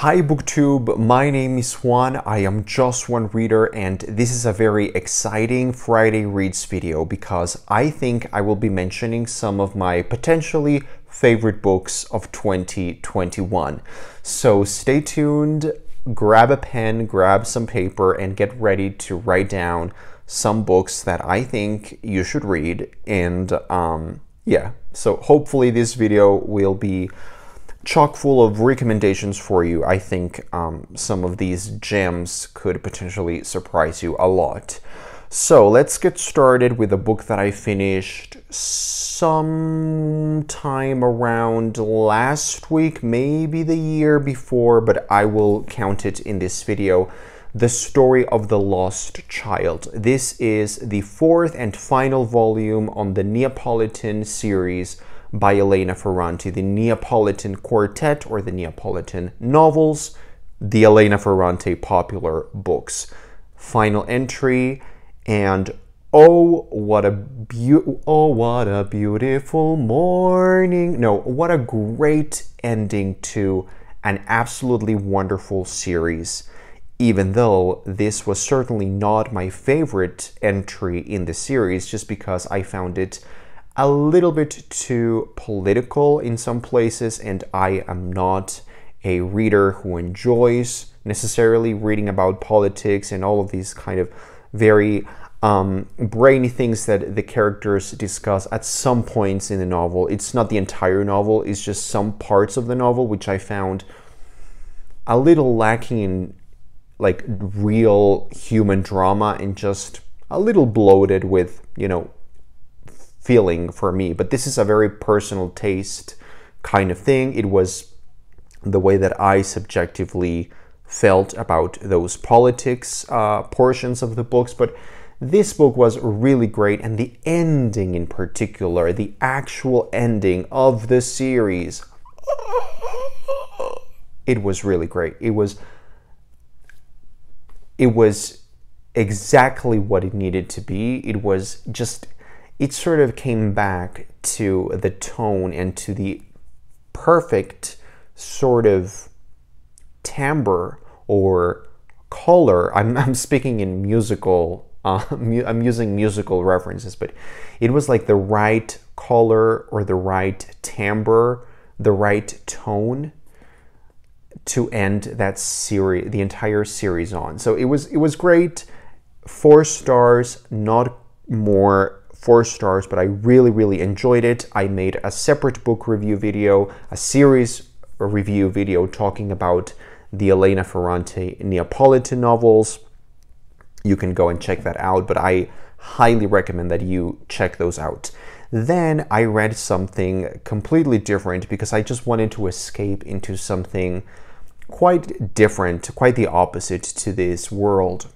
Hi BookTube, my name is Juan, I am just one reader, and this is a very exciting Friday Reads video because I think I will be mentioning some of my potentially favorite books of 2021. So stay tuned, grab a pen, grab some paper, and get ready to write down some books that I think you should read. And yeah, so hopefully this video will be chock full of recommendations for you. I think some of these gems could potentially surprise you a lot. So let's get started with a book that I finished sometime around last week, maybe the year before, but I will count it in this video. The Story of the Lost Child. This is the fourth and final volume on the Neapolitan series by Elena Ferrante, the Neapolitan Quartet or the Neapolitan novels, the Elena Ferrante popular books. Final entry, and oh what a beautiful morning. No, what a great ending to an absolutely wonderful series. Even though this was certainly not my favorite entry in the series, just because I found it a little bit too political in some places, and I am not a reader who enjoys necessarily reading about politics and all of these kind of very brainy things that the characters discuss at some points in the novel. It's not the entire novel, it's just some parts of the novel which I found a little lacking in like real human drama and just a little bloated with, you know, feeling for me. But this is a very personal taste kind of thing. It was the way that I subjectively felt about those politics portions of the books. But this book was really great, and the ending in particular, the actual ending of the series, it was really great. It was exactly what it needed to be. It was just, it sort of came back to the tone and to the perfect sort of timbre or color. I'm speaking in musical, I'm using musical references, but it was like the right color or the right timbre, the right tone to end that series, the entire series on. So it was great. 4 stars, not more, 4 stars, but I really enjoyed it. I made a separate book review video, a series review video talking about the Elena Ferrante Neapolitan novels. You can go and check that out, but I highly recommend that you check those out. Then I read something completely different because I just wanted to escape into something quite different, quite the opposite to this world.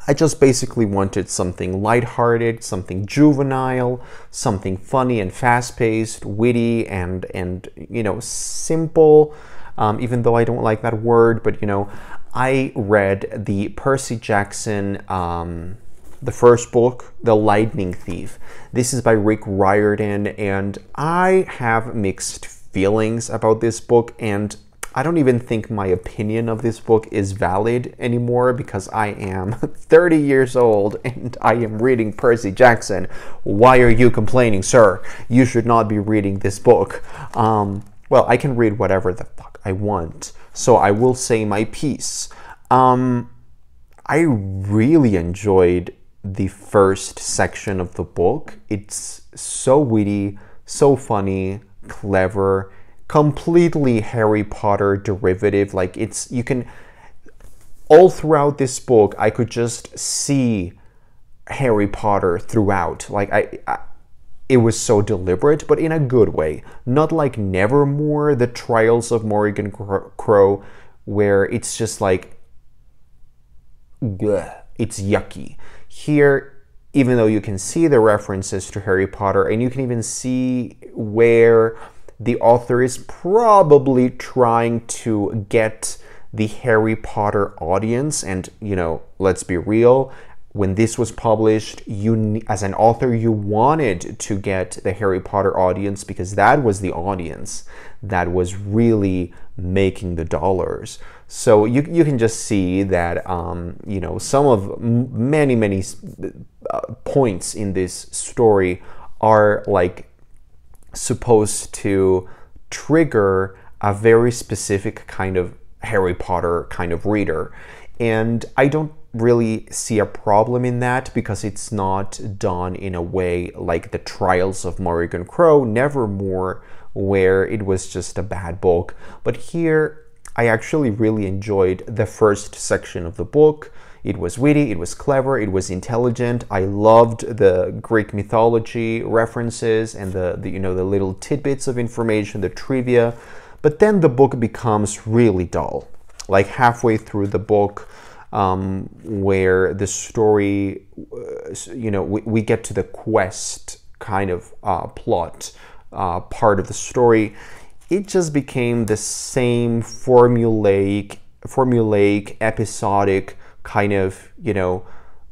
I just basically wanted something lighthearted, something juvenile, something funny and fast-paced, witty and you know, simple, even though I don't like that word. But you know, I read the Percy Jackson, the first book, The Lightning Thief. This is by Rick Riordan, and I have mixed feelings about this book, and I don't even think my opinion of this book is valid anymore because I am 30 years old and I am reading Percy Jackson. Why are you complaining, sir? You should not be reading this book. Well, I can read whatever the fuck I want, so I will say my piece. I really enjoyed the first section of the book. It's so witty, so funny, clever, completely Harry Potter derivative. Like, it's, you can, all throughout this book I could just see Harry Potter throughout. Like it was so deliberate, but in a good way. Not like Nevermore, The Trials of Morrigan Crow, where it's just like, bleh, it's yucky. Here, even though you can see the references to Harry Potter, and you can even see where the author is probably trying to get the Harry Potter audience, and, you know, let's be real, when this was published, you, as an author, you wanted to get the Harry Potter audience, because that was the audience that was really making the dollars. So you can just see that, you know, some of many points in this story are like supposed to trigger a very specific kind of Harry Potter kind of reader. And I don't really see a problem in that, because it's not done in a way like The Trials of Morrigan Crow, Nevermore, where it was just a bad book. But here, I actually really enjoyed the first section of the book. It was witty, it was clever, it was intelligent. I loved the Greek mythology references and the you know, the little tidbits of information, the trivia. But then the book becomes really dull. Like halfway through the book, where the story, you know, we get to the quest kind of plot part of the story, it just became the same formulaic, episodic kind of, you know,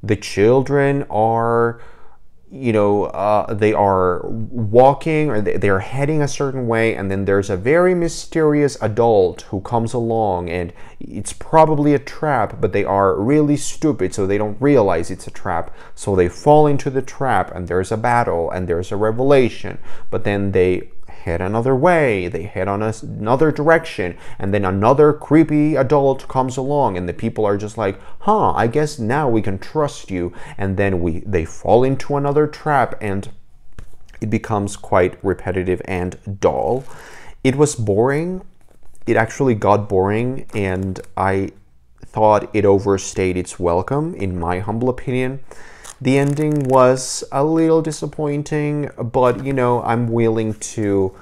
the children are, you know, they are walking, or they're heading a certain way, and then there's a very mysterious adult who comes along, and it's probably a trap, but they are really stupid, so they don't realize it's a trap, so they fall into the trap, and there's a battle, and there's a revelation, but then they head another way, they head on another direction, and then another creepy adult comes along, and the people are just like, huh, I guess now we can trust you, and then they fall into another trap, and it becomes quite repetitive and dull. It was boring. It actually got boring, and I thought it overstayed its welcome, in my humble opinion. The ending was a little disappointing, but, you know, I'm willing to,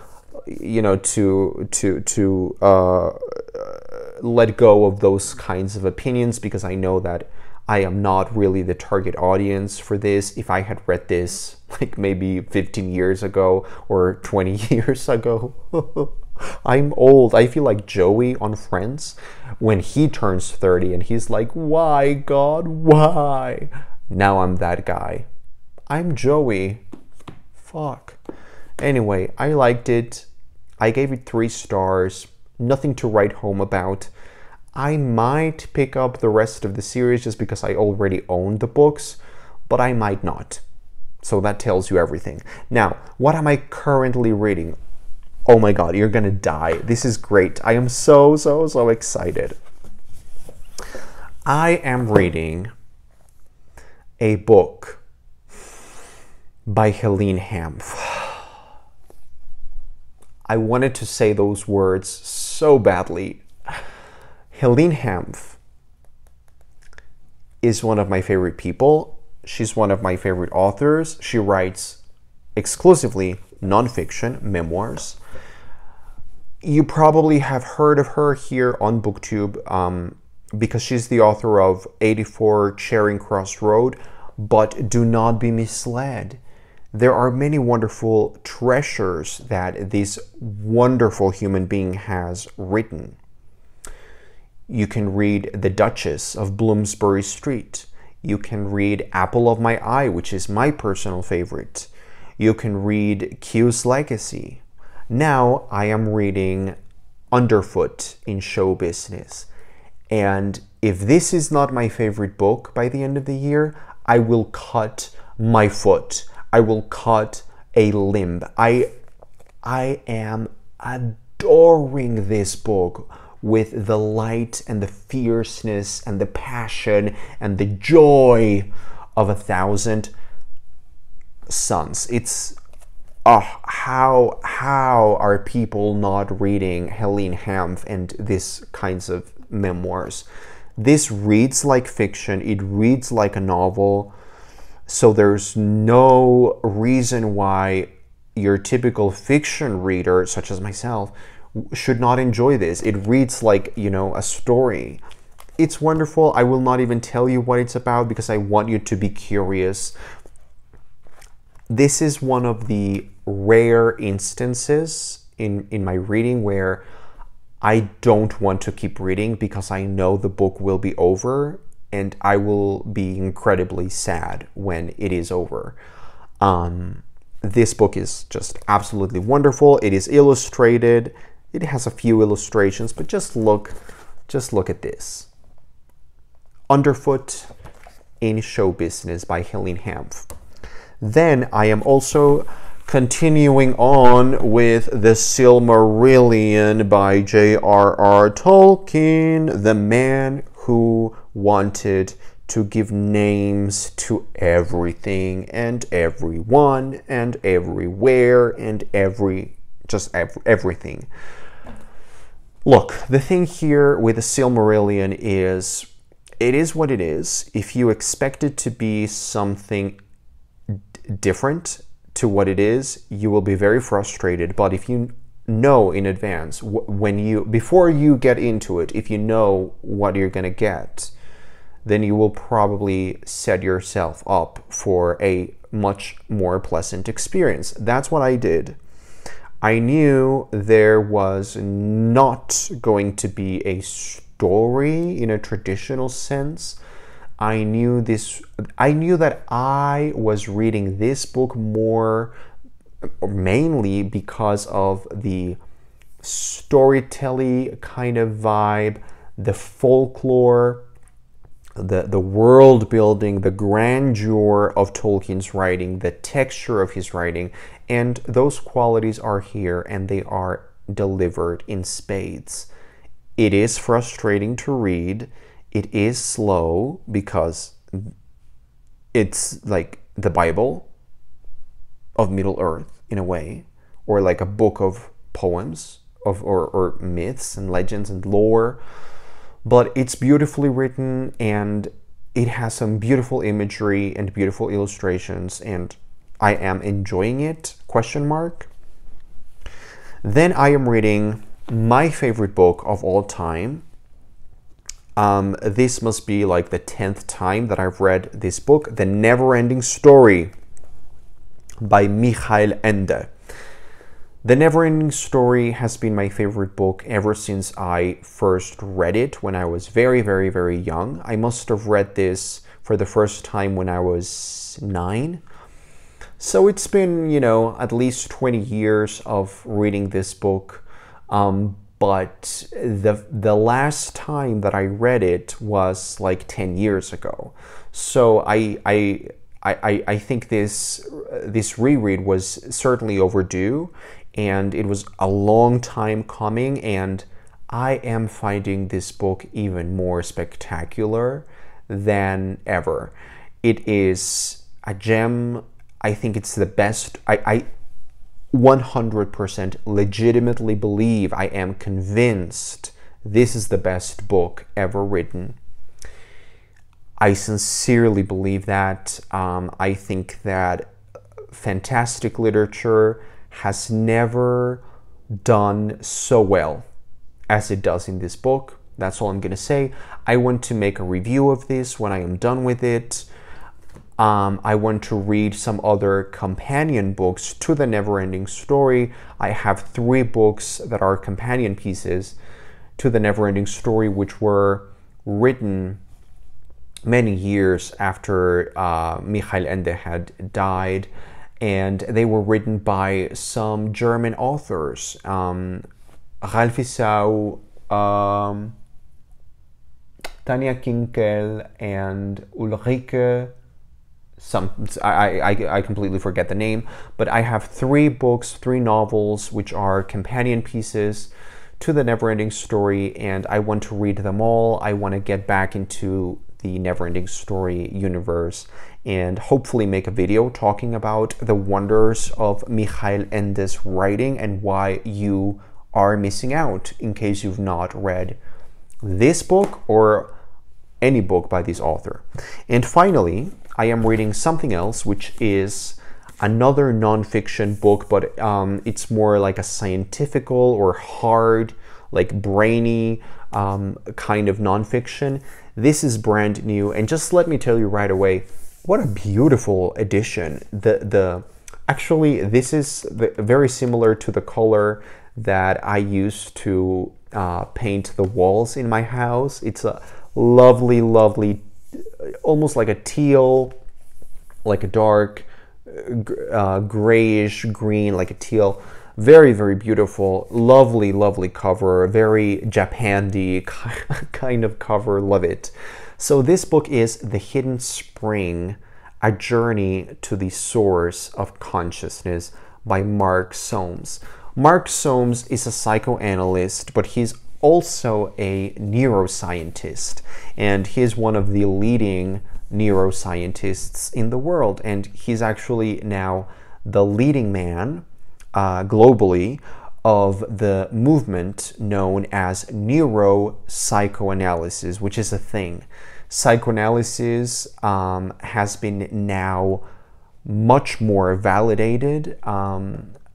you know, to let go of those kinds of opinions, because I know that I am not really the target audience for this. If I had read this like maybe 15 years ago or 20 years ago, I'm old. I feel like Joey on Friends when he turns 30 and he's like, why, God, why? Now I'm that guy. I'm Joey. Fuck. Anyway, I liked it. I gave it 3 stars. Nothing to write home about. I might pick up the rest of the series just because I already own the books, but I might not. So that tells you everything. Now, what am I currently reading? Oh my God, you're gonna die. This is great. I am so excited. I am reading a book by Helene Hanff. I wanted to say those words so badly. Helene Hanff is one of my favorite people. She's one of my favorite authors. She writes exclusively nonfiction, memoirs. You probably have heard of her here on BookTube, because she's the author of 84 Charing Cross Road, but do not be misled. There are many wonderful treasures that this wonderful human being has written. You can read The Duchess of Bloomsbury Street. You can read Apple of My Eye, which is my personal favorite. You can read Q's Legacy. Now I am reading Underfoot in Show Business. And if this is not my favorite book by the end of the year, I will cut my foot. I will cut a limb. I am adoring this book with the light and the fierceness and the passion and the joy of 1,000 Suns. It's how are people not reading Helene Hanff and these kinds of memoirs? This reads like fiction. It reads like a novel. So there's no reason why your typical fiction reader, such as myself, should not enjoy this. It reads like, you know, a story. It's wonderful. I will not even tell you what it's about because I want you to be curious. This is one of the rare instances in my reading where I don't want to keep reading because I know the book will be over and I will be incredibly sad when it is over. This book is just absolutely wonderful. It is illustrated. It has a few illustrations, but just look at this. Underfoot in Show Business by Helene Hanff. Then I am also continuing on with the Silmarillion by J.R.R. Tolkien, the man who wanted to give names to everything and everyone and everywhere and everything. Look, the thing here with the Silmarillion is, it is what it is. If you expect it to be something different to what it is, you will be very frustrated. But if you know in advance, before you get into it, if you know what you're gonna get, then you will probably set yourself up for a much more pleasant experience. That's what I did. I knew there was not going to be a story in a traditional sense. I knew that I was reading this book mainly because of the storytelling kind of vibe, the folklore, the world building, the grandeur of Tolkien's writing, the texture of his writing, and those qualities are here and they are delivered in spades. It is frustrating to read. It is slow because it's like the Bible of Middle-earth in a way, or like a book of poems or myths and legends and lore. But it's beautifully written and it has some beautiful imagery and beautiful illustrations, and I am enjoying it, ? Then I am reading my favorite book of all time. This must be like the 10th time that I've read this book, The Neverending Story by Michael Ende. The Neverending Story has been my favorite book ever since I first read it when I was very, very, very young. I must have read this for the first time when I was 9. So it's been, at least 20 years of reading this book. But the last time that I read it was like 10 years ago. So I think this reread was certainly overdue, and it was a long time coming, and I am finding this book even more spectacular than ever. It is a gem. I think it's the best. I 100% legitimately believe, I am convinced this is the best book ever written. I sincerely believe that. I think that fantastic literature has never done so well as it does in this book. That's all I'm going to say. I want to make a review of this when I am done with it. I want to read some other companion books to The Neverending Story. I have 3 books that are companion pieces to The Neverending Story, which were written many years after Michael Ende had died, and they were written by some German authors, Ralf Isau, Tanja Kinkel, and Ulrike. I completely forget the name, but I have 3 books, 3 novels, which are companion pieces to The Neverending Story, and I want to read them all. I want to get back into the Neverending Story universe and hopefully make a video talking about the wonders of Michael Ende's writing and why you are missing out in case you've not read this book or any book by this author. And finally, I am reading something else, which is another nonfiction book, but it's more like a scientifical or hard, like brainy kind of nonfiction. This is brand new, and just let me tell you right away, what a beautiful edition. Actually, this is very similar to the color that I used to paint the walls in my house. It's a lovely, lovely almost like a teal, like a dark grayish green, like a teal. Very, very beautiful, lovely, lovely cover, very Japandi kind of cover, love it. So this book is The Hidden Spring, A Journey to the Source of Consciousness by Mark Solms. Mark Solms is a psychoanalyst, but he's also a neuroscientist, and he's one of the leading neuroscientists in the world, and he's actually now the leading man globally of the movement known as neuropsychoanalysis, which is a thing. Psychoanalysis has been now much more validated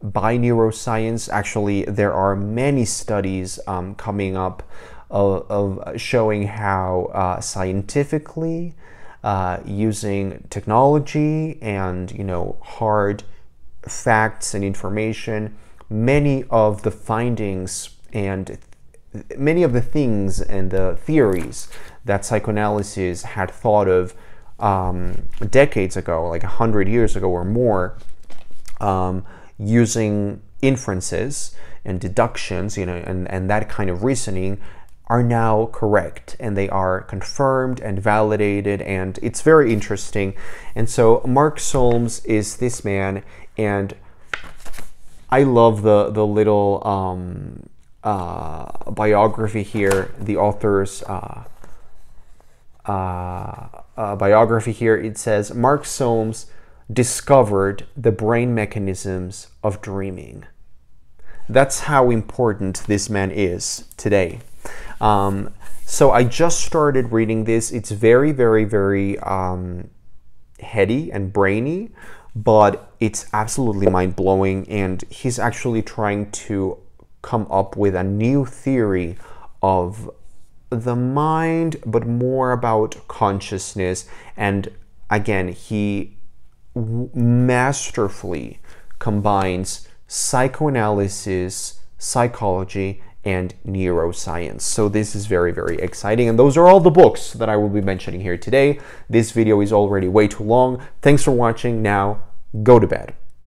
by neuroscience. Actually, there are many studies coming up of showing how scientifically, using technology and, you know, hard facts and information, many of the findings and many of the things and the theories that psychoanalysis had thought of decades ago, like 100 years ago or more, using inferences and deductions, you know, and that kind of reasoning, are now correct, and they are confirmed and validated, and it's very interesting. And so Mark Solms is this man, and I love the little biography here, the author's biography here. It says, Mark Solms discovered the brain mechanisms of dreaming. That's how important this man is today. So I just started reading this. It's very, very, very heady and brainy, but it's absolutely mind-blowing, and he's actually trying to come up with a new theory of the mind, but more about consciousness. And again, he masterfully combines psychoanalysis, psychology, and neuroscience. So this is very, very exciting. And those are all the books that I will be mentioning here today. This video is already way too long. Thanks for watching. Now, go to bed.